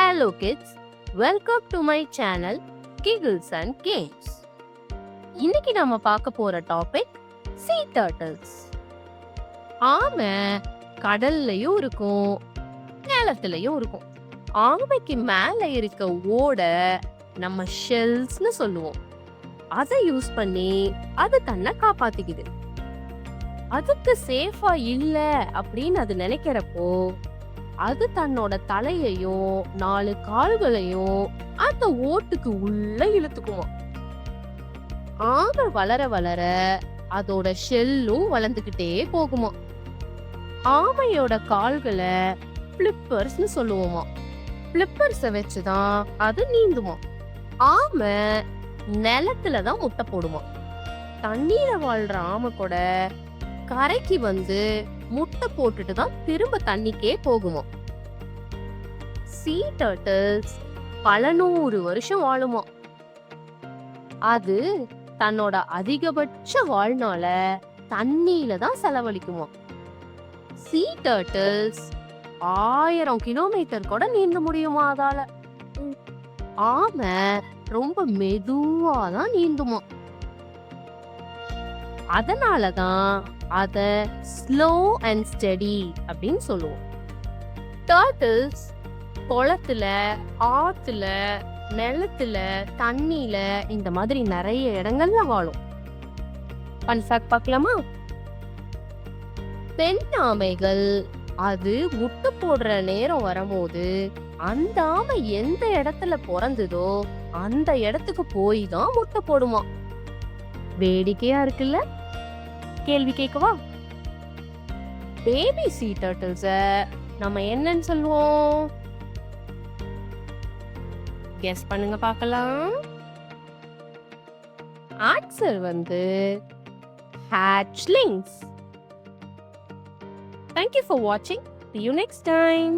Hello kids, welcome to my channel Giggles and Games. இன்னைக்கு நாம பார்க்க போற டாபிக் sea turtles. ஆமை கடல்லயும் இருக்கும், நிலத்திலயும் இருக்கும். ஆமைக்கு மேல இருக்க ஓட நம்ம ஷெல்ஸ்னு சொல்லுவோம். அதை யூஸ் பண்ணி அது தன்னை காப்பாத்திக்குது. அதுக்கு சேஃபா இல்ல அப்படின்னு அது நினைக்கிறப்போ அது தன்னோட தலையையும் 4 கால்களையும் அந்த ஓட்டுக்கு உள்ள இழுத்துக்குமா. ஆமை வளர வளர அதோட ஷெல்லும் வளர்ந்துகிட்டே போகுமா. ஆமையோட கால்களை பிளிப்பர்ஸ்னு சொல்லுவோமா. பிளிப்பர்ஸ வச்சுதான் அது நீந்துமா. ஆமை நிலத்துலதான் முட்டை போடுமா. தண்ணீர வாழ்ற ஆமை கூட கரைக்கு வந்து முட்டை போட்டுட்டு தான் திரும்ப தண்ணிக்கே போகுமா. sea turtles பல 100 வருஷம் வாழுமா. அது தன்னோட அதிகபட்ச வாழ்நாள தண்ணியில தான் செலவழிக்குமா. sea turtles 1000 கிலோமீட்டர் கூட நீந்த முடியுமா அதால. ஆமை ரொம்ப மெதுவா தான் நீந்துமா. அதனாலதான் அத ஸ்லோ அண்ட் ஸ்டெடி அப்படின்னு சொல்லுவோம். டர்ட்டில்ஸ் குளத்துல, ஆத்துல, நிலத்துல, தண்ணியில இந்த மாதிரி நிறைய இடங்கள்ல வாழும். ஃபன் ஃபேக்ட் பார்க்கலாமா? பெண் ஆமைகள் அது முட்டை போடுற நேரம் வரும்போது அந்த ஆமை எந்த இடத்துல பிறந்ததோ அந்த இடத்துக்கு போய் தான் முட்டை போடுமா. வேடிக்கையா இருக்குல்ல? கேள்வி கேட்கவா? பேபி sea turtles நம்ம என்னன்னு சொல்லுவோம்? கெஸ் பண்ணுங்க பார்க்கலாம். ஆன்சர் வந்து hatchlings. Thank you for watching. See you next time.